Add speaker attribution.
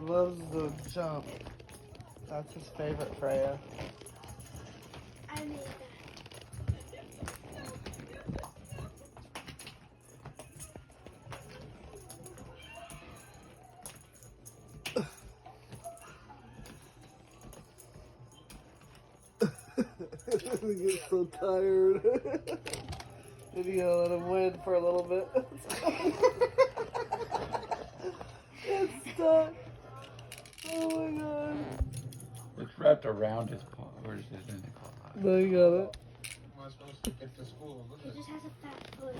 Speaker 1: loves the jump. That's his favorite, Freya.
Speaker 2: I made that.
Speaker 1: He gets so tired. And you gotta let him win for a little bit. It's stuck. Oh my god.
Speaker 3: It's wrapped around his paw. Where's his paw?
Speaker 1: No, you got it.
Speaker 4: Am I supposed to get to school?
Speaker 2: He just has a fat foot.